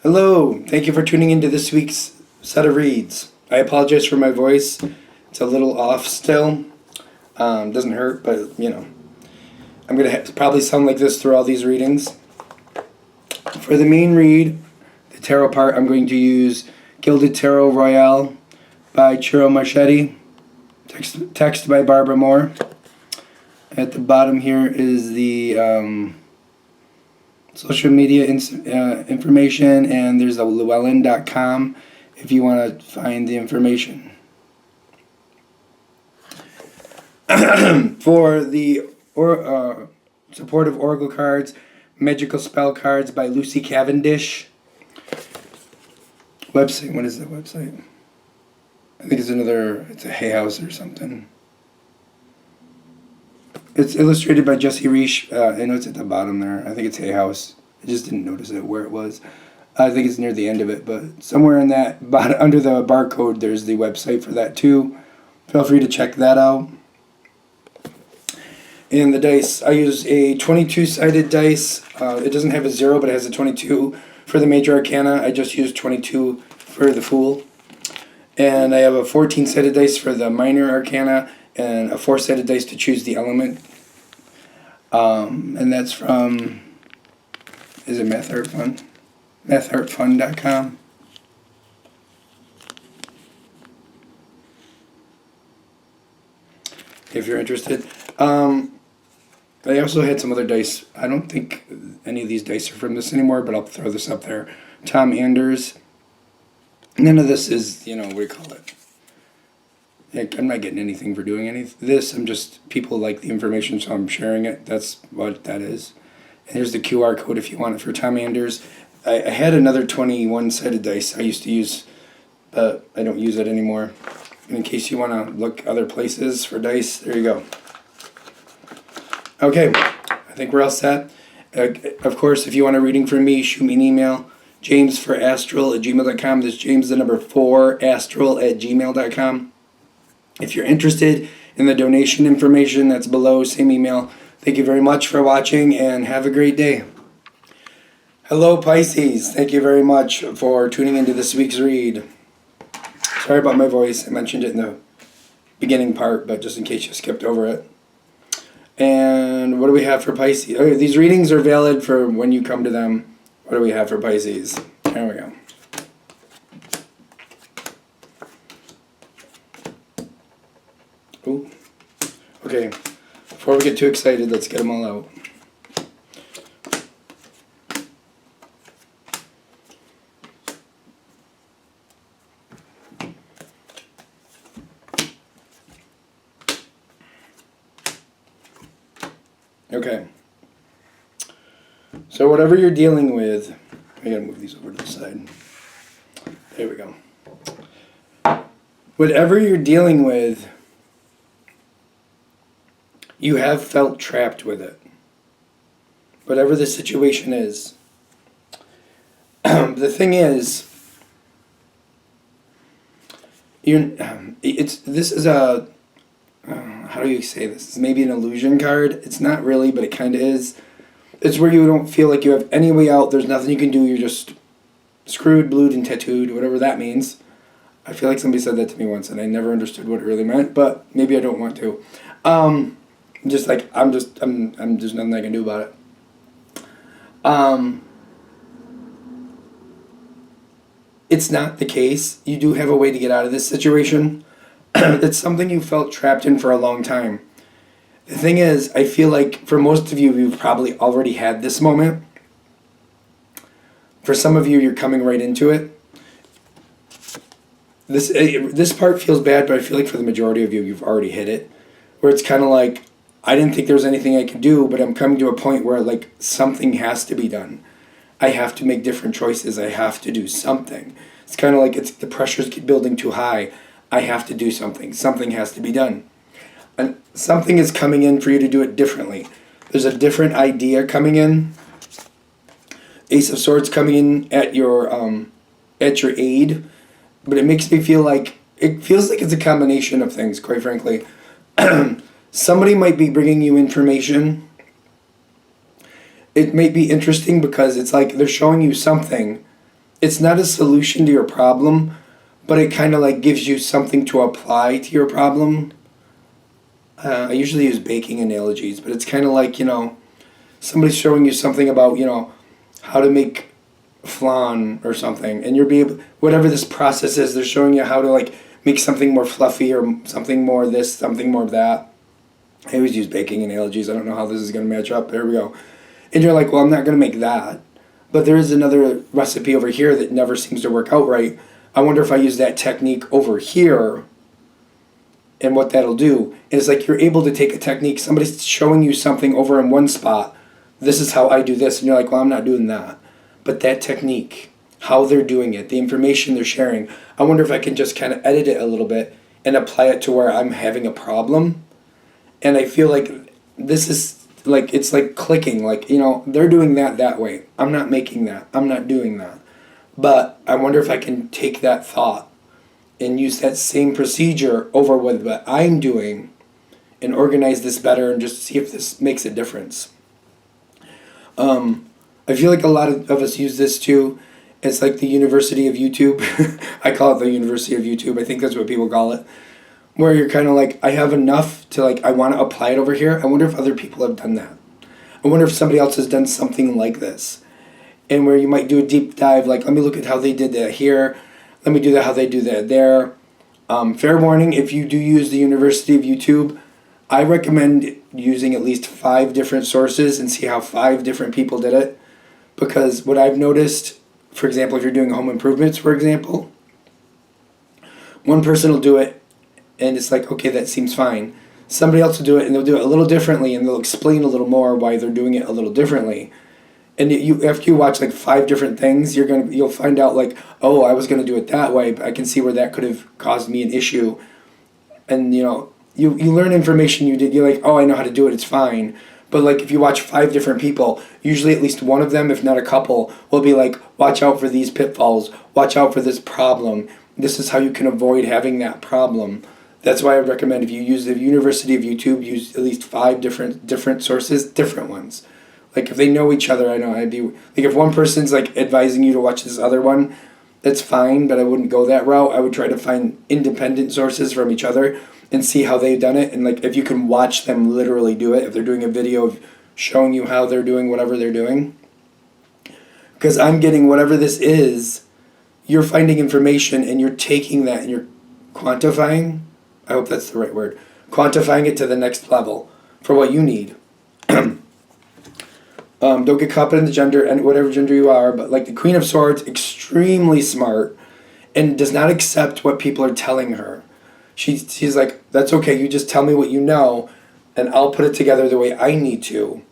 Hello, thank you for tuning into this week's set of reads. I apologize for my voice. It's a little off still. Doesn't hurt, but I'm going to probably sound like this through all these readings. For the main read, the tarot part, I'm going to use Gilded Tarot Royale by Chiro Marchetti, text by Barbara Moore. At the bottom here is the social media information, and there's a llewellyn.com if you want to find the information. For the supportive oracle cards, Magical Spell Cards by Lucy Cavendish. Website, what is the website? I think it's a Hay House or something. It's illustrated by Jesse Reish. I know it's at the bottom there. I think it's Hay House. I just didn't notice it where it was. I think it's near the end of it, but somewhere in that, under the barcode, there's the website for that too. Feel free to check that out. And the dice, I use a 22-sided dice. It doesn't have a 0, but it has a 22 for the major arcana. I just used 22 for the Fool. And I have a 14-sided dice for the minor arcana, and a 4-sided dice to choose the element. And that's from, is it Math Art Fun? MathArtFun.com. If you're interested. I also had some other dice. I don't think any of these dice are from this anymore, but I'll throw this up there. Tom Anders. None of this is, what do you call it? I'm not getting anything for doing any of this. I'm just, people like the information, so I'm sharing it. That's what that is. And here's the QR code if you want it for Tom Anders. I had another 21-sided dice I used to use, but I don't use it anymore. And in case you want to look other places for dice, there you go. Okay, I think we're all set. Of course, if you want a reading from me, shoot me an email. jamesforastral@gmail.com. This James, the number 4, astral@gmail.com. If you're interested in the donation information, that's below, same email. Thank you very much for watching, and have a great day. Hello, Pisces. Thank you very much for tuning into this week's read. Sorry about my voice. I mentioned it in the beginning part, but just in case you skipped over it. And what do we have for Pisces? Okay, these readings are valid for when you come to them. What do we have for Pisces? There we go. Ooh. Okay, before we get too excited, let's get them all out. Okay. So whatever you're dealing with, I gotta move these over to the side. There we go. Whatever you're dealing with, you have felt trapped with it. Whatever the situation is. The thing is, this is a, how do you say this? It's maybe an illusion card. It's not really, but it kind of is. It's where you don't feel like you have any way out. There's nothing you can do. You're just screwed, blued, and tattooed, whatever that means. I feel like somebody said that to me once, and I never understood what it really meant, but maybe I don't want to. Just like, there's nothing I can do about it. It's not the case. You do have a way to get out of this situation. It's something you felt trapped in for a long time. The thing is, I feel like for most of you, you've probably already had this moment. For some of you, you're coming right into it. This part feels bad, but I feel like for the majority of you, you've already hit it. Where it's kind of like, I didn't think there was anything I could do, but I'm coming to a point where like something has to be done. I have to make different choices. I have to do something. It's kind of like the pressures keep building too high. I have to do something. Something has to be done. And something is coming in for you to do it differently. There's a different idea coming in. Ace of Swords coming in at your aid. But it makes me feel like, it feels like it's a combination of things, quite frankly. Somebody might be bringing you information. It may be interesting because it's like they're showing you something it's not a solution to your problem, but it kind of like gives you something to apply to your problem. I usually use baking analogies, but it's kind of like, somebody's showing you something about, how to make flan or something, and you're be able, whatever this process is, they're showing you how to like make something more fluffy or something more this, something more of that. I always use baking analogies. I don't know how this is going to match up. There we go. And you're like, well, I'm not going to make that. But there is another recipe over here that never seems to work out right. I wonder if I use that technique over here and what that'll do. And it's like you're able to take a technique, somebody's showing you something over in one spot. This is how I do this. And you're like, well, I'm not doing that. But that technique, how they're doing it, the information they're sharing, I wonder if I can just kind of edit it a little bit and apply it to where I'm having a problem. And I feel like this is like, it's like clicking, like, they're doing that way. I'm not making that. I'm not doing that. But I wonder if I can take that thought and use that same procedure over with what I'm doing and organize this better and just see if this makes a difference. I feel like a lot of us use this too. It's like the University of YouTube. I call it the University of YouTube. I think that's what people call it. Where you're kind of like, I have enough to like, I want to apply it over here. I wonder if other people have done that. I wonder if somebody else has done something like this. And where you might do a deep dive, like, let me look at how they did that here. Let me do that how they do that there. Fair warning, if you do use the University of YouTube, I recommend using at least 5 different sources and see how 5 different people did it. Because what I've noticed, for example, if you're doing home improvements, for example, one person will do it and it's like, okay, that seems fine. Somebody else will do it and they'll do it a little differently and they'll explain a little more why they're doing it a little differently. And after you watch like 5 different things, you'll find out like, oh, I was gonna do it that way, but I can see where that could have caused me an issue. And you learn information you did. You're like, oh, I know how to do it. It's fine. But like if you watch 5 different people, usually at least one of them, if not a couple, will be like, watch out for these pitfalls. Watch out for this problem. This is how you can avoid having that problem. That's why I would recommend if you use the University of YouTube, use at least 5 different sources, different ones. Like if they know each other, I know I'd be like if one person's like advising you to watch this other one, that's fine, but I wouldn't go that route. I would try to find independent sources from each other and see how they've done it. And like if you can watch them literally do it, if they're doing a video of showing you how they're doing whatever they're doing. Because I'm getting whatever this is, you're finding information and you're taking that and you're quantifying. I hope that's the right word. Quantifying it to the next level for what you need. Don't get caught up in the gender and whatever gender you are, but like the Queen of Swords, extremely smart and does not accept what people are telling her. She's like, that's okay, you just tell me what you know and I'll put it together the way I need to.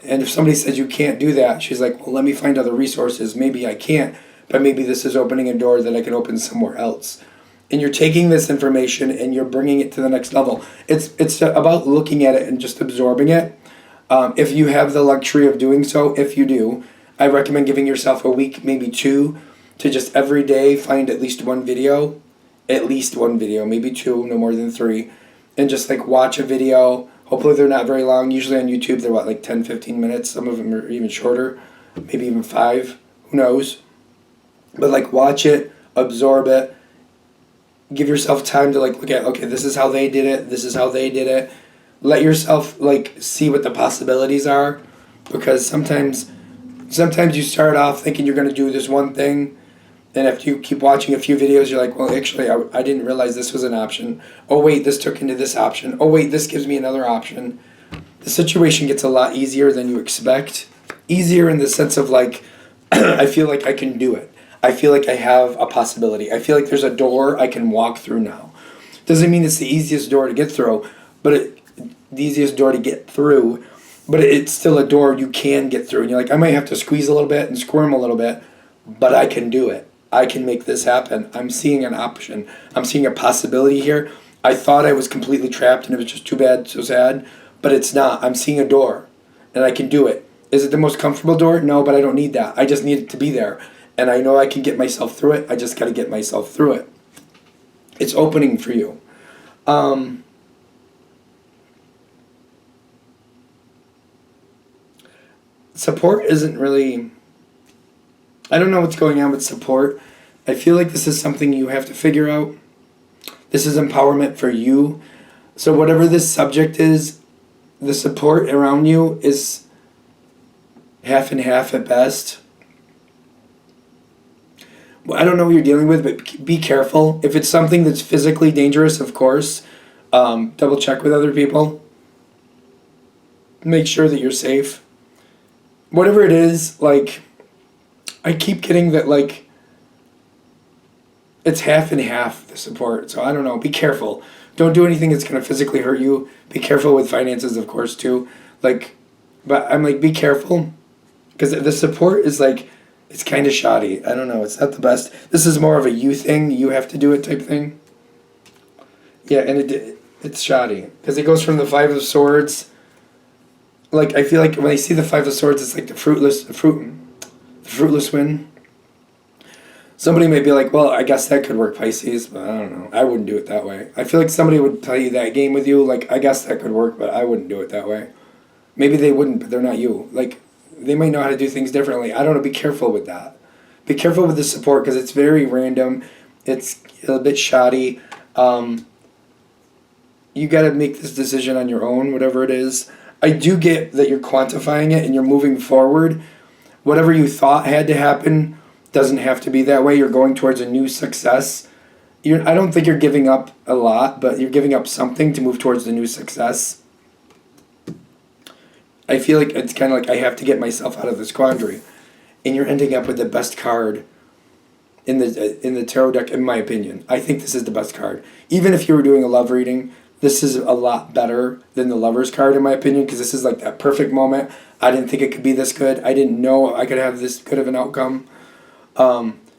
And if somebody says you can't do that, she's like, well, let me find other resources. Maybe I can't, but maybe this is opening a door that I can open somewhere else. And you're taking this information and you're bringing it to the next level. It's about looking at it and just absorbing it. If you have the luxury of doing so, if you do, I recommend giving yourself a week, maybe 2, to just every day find at least one video, maybe 2, no more than 3, and just like watch a video. Hopefully they're not very long. Usually on YouTube they're like 10, 15 minutes. Some of them are even shorter, maybe even 5, who knows. But like watch it, absorb it, give yourself time to like look at, okay, this is how they did it, this is how they did it. Let yourself like see what the possibilities are, because sometimes you start off thinking you're going to do this one thing, and if you keep watching a few videos, you're like, well, actually, I didn't realize this was an option. Oh, wait, this took into this option. Oh, wait, this gives me another option. The situation gets a lot easier than you expect. Easier in the sense of like, I feel like I can do it. I feel like I have a possibility. I feel like there's a door I can walk through now. Doesn't mean it's the easiest door to get through, but it's still a door you can get through. And you're like, I might have to squeeze a little bit and squirm a little bit, but I can do it. I can make this happen. I'm seeing an option. I'm seeing a possibility here. I thought I was completely trapped and it was just too bad, so sad, but it's not. I'm seeing a door and I can do it. Is it the most comfortable door? No, but I don't need that. I just need it to be there. And I know I can get myself through it. I just got to get myself through it. It's opening for you. Support isn't really... I don't know what's going on with support. I feel like this is something you have to figure out. This is empowerment for you. So whatever this subject is, the support around you is half and half at best. Well, I don't know what you're dealing with, but be careful. If it's something that's physically dangerous, of course, double check with other people. Make sure that you're safe. Whatever it is, like, I keep getting that, like, it's half and half the support. So I don't know. Be careful. Don't do anything that's going to physically hurt you. Be careful with finances, of course, too. Like, but I'm like, be careful. Because the support is like, it's kind of shoddy. I don't know. It's not the best. This is more of a you thing. You have to do it type thing. Yeah, and it's shoddy. Because it goes from the Five of Swords. Like, I feel like when I see the Five of Swords, it's like the fruitless win. Somebody may be like, well, I guess that could work, Pisces, but I don't know. I wouldn't do it that way. I feel like somebody would play that game with you, like, I guess that could work, but I wouldn't do it that way. Maybe they wouldn't, but they're not you. Like, they might know how to do things differently. I don't know. Be careful with that. Be careful with the support because it's very random. It's a bit shoddy. You got to make this decision on your own, whatever it is. I do get that you're quantifying it and you're moving forward. Whatever you thought had to happen doesn't have to be that way. You're going towards a new success. I don't think you're giving up a lot, but you're giving up something to move towards the new success. I feel like it's kind of like I have to get myself out of this quandary. And you're ending up with the best card in the tarot deck, in my opinion. I think this is the best card. Even if you were doing a love reading, this is a lot better than the Lover's card, in my opinion, because this is like that perfect moment. I didn't think it could be this good. I didn't know I could have this good of an outcome.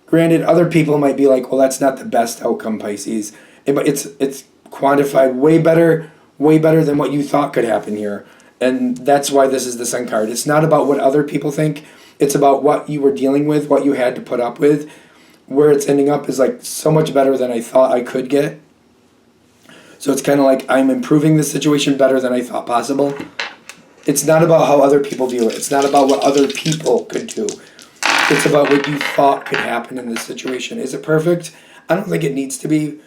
Granted, other people might be like, well, that's not the best outcome, Pisces. But it's quantified way better than what you thought could happen here. And that's why this is the Sun card. It's not about what other people think. It's about what you were dealing with, what you had to put up with. Where it's ending up is like so much better than I thought I could get. So it's kind of like I'm improving the situation better than I thought possible. It's not about how other people view it. It's not about what other people could do. It's about what you thought could happen in this situation. Is it perfect? I don't think it needs to be.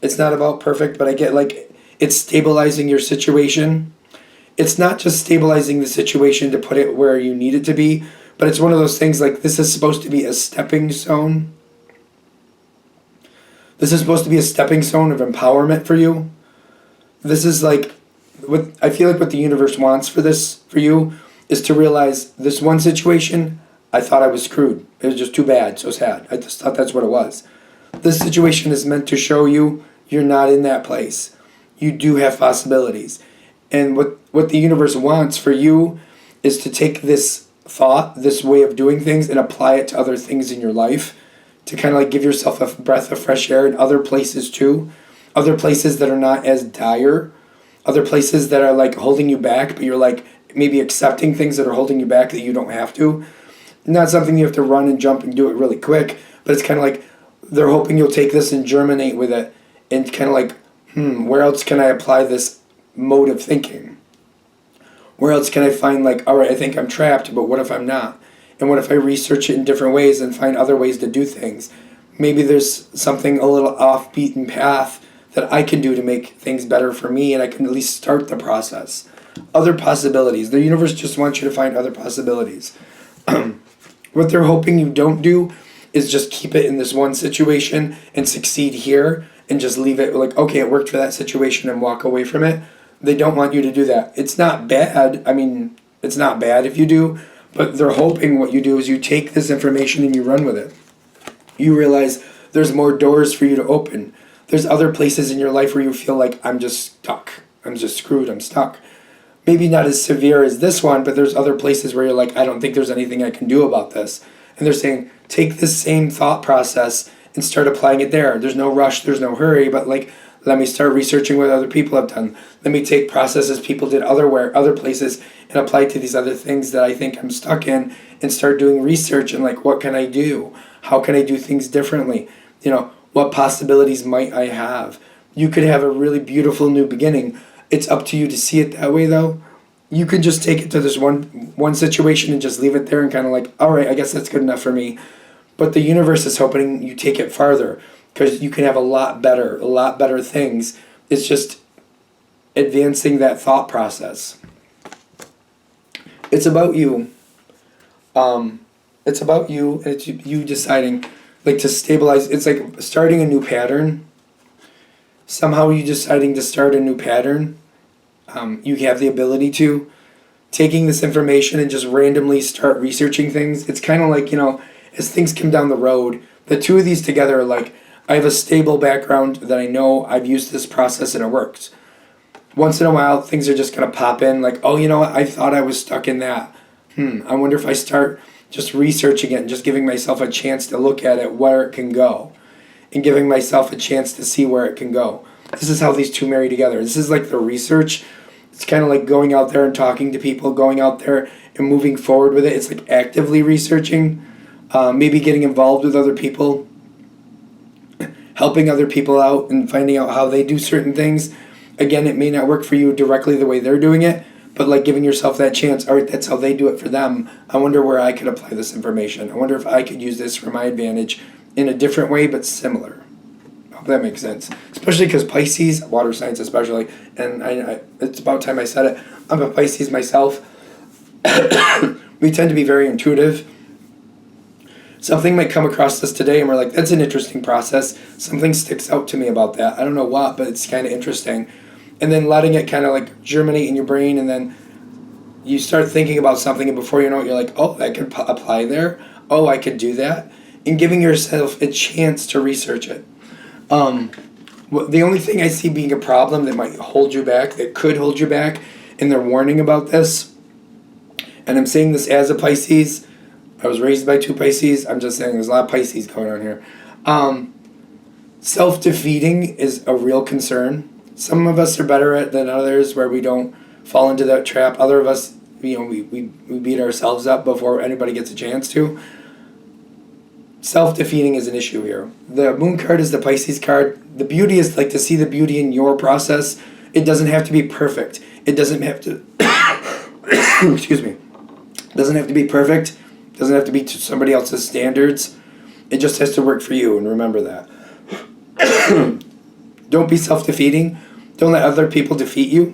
It's not about perfect, but I get like it's stabilizing your situation. It's not just stabilizing the situation to put it where you need it to be, but it's one of those things like this is supposed to be a stepping stone. This is supposed to be a stepping stone of empowerment for you. This is like what I feel like what the universe wants for you is to realize this one situation, I thought I was screwed. It was just too bad, so sad. I just thought that's what it was. This situation is meant to show you you're not in that place. You do have possibilities. And what the universe wants for you is to take this thought, this way of doing things, and apply it to other things in your life to kind of like give yourself a breath of fresh air in other places too. Other places that are not as dire. Other places that are like holding you back, but you're like maybe accepting things that are holding you back that you don't have to. Not something you have to run and jump and do it really quick, but it's kind of like they're hoping you'll take this and germinate with it and kind of like, where else can I apply this mode of thinking? Where else can I find like, all right, I think I'm trapped, but what if I'm not? And what if I research it in different ways and find other ways to do things? Maybe there's something a little off beaten path that I can do to make things better for me, and I can at least start the process. Other possibilities. The universe just wants you to find other possibilities. What they're hoping you don't do is just keep it in this one situation and succeed here and just leave it like, okay, it worked for that situation and walk away from it. They don't want you to do that. It's not bad. I mean, it's not bad if you do, but they're hoping what you do is you take this information and you run with it. You realize there's more doors for you to open. There's other places in your life where you feel like I'm just stuck. I'm just screwed. I'm stuck. Maybe not as severe as this one, but there's other places where you're like, I don't think there's anything I can do about this. And they're saying, take this same thought process and start applying it there. There's no rush, there's no hurry, but like, let me start researching what other people have done. Let me take processes people did other places and apply it to these other things that I think I'm stuck in and start doing research and like, what can I do? How can I do things differently? You know, what possibilities might I have? You could have a really beautiful new beginning. It's up to you to see it that way though. you could just take it to this one situation and just leave it there and kind of like, all right, I guess that's good enough for me. But the universe is hoping you take it farther because you can have a lot better things. It's just advancing that thought process. It's about you. It's about you, and it's you deciding, like, to stabilize. It's like starting a new pattern. Somehow you deciding to start a new pattern. You have the ability to. Taking this information and just randomly start researching things. It's kind of like, as things come down the road, the two of these together are like, I have a stable background that I know I've used this process and it works. Once in a while, things are just going to pop in like, oh, you know what? I thought I was stuck in that. I wonder if I start just researching it and just giving myself a chance to look at it, where it can go, and giving myself a chance to see where it can go. This is how these two marry together. This is like the research. It's kind of like going out there and talking to people, going out there and moving forward with it. It's like actively researching, maybe getting involved with other people, helping other people out and finding out how they do certain things. Again, it may not work for you directly the way they're doing it, but like giving yourself that chance. All right, that's how they do it for them. I wonder where I could apply this information. I wonder if I could use this for my advantage in a different way, but similar. I hope that makes sense. Especially because Pisces, water signs especially, and I it's about time I said it. I'm a Pisces myself. We tend to be very intuitive. Something might come across us today and we're like, that's an interesting process. Something sticks out to me about that. I don't know what, but it's kind of interesting. And then letting it kind of like germinate in your brain, and then you start thinking about something, and before you know it, you're like, oh, I could apply there. Oh, I could do that. And giving yourself a chance to research it. The only thing I see being a problem that might hold you back, that could hold you back, and they're warning about this, and I'm saying this as a Pisces. I was raised by two Pisces. I'm just saying there's a lot of Pisces going on here. Self-defeating is a real concern. Some of us are better at it than others, where we don't fall into that trap. Other of us, we beat ourselves up before anybody gets a chance to. Self-defeating is an issue here. The moon card is the Pisces card. The beauty is like to see the beauty in your process. It doesn't have to be perfect. It doesn't have to excuse me. It doesn't have to be perfect. It doesn't have to be to somebody else's standards. It just has to work for you, and remember that. Don't be self-defeating. Don't let other people defeat you.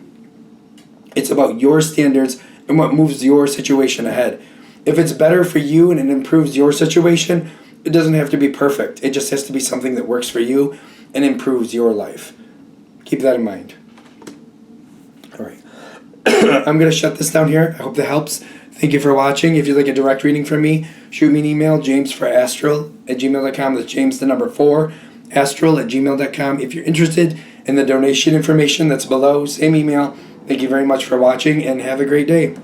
It's about your standards and what moves your situation ahead. If it's better for you and it improves your situation, it doesn't have to be perfect. It just has to be something that works for you and improves your life. Keep that in mind. All right. I'm going to shut this down here. I hope that helps. Thank you for watching. If you'd like a direct reading from me, shoot me an email, jamesforastral@gmail.com. That's James the number 4, astral@gmail.com. If you're interested in the donation information that's below, same email. Thank you very much for watching, and have a great day.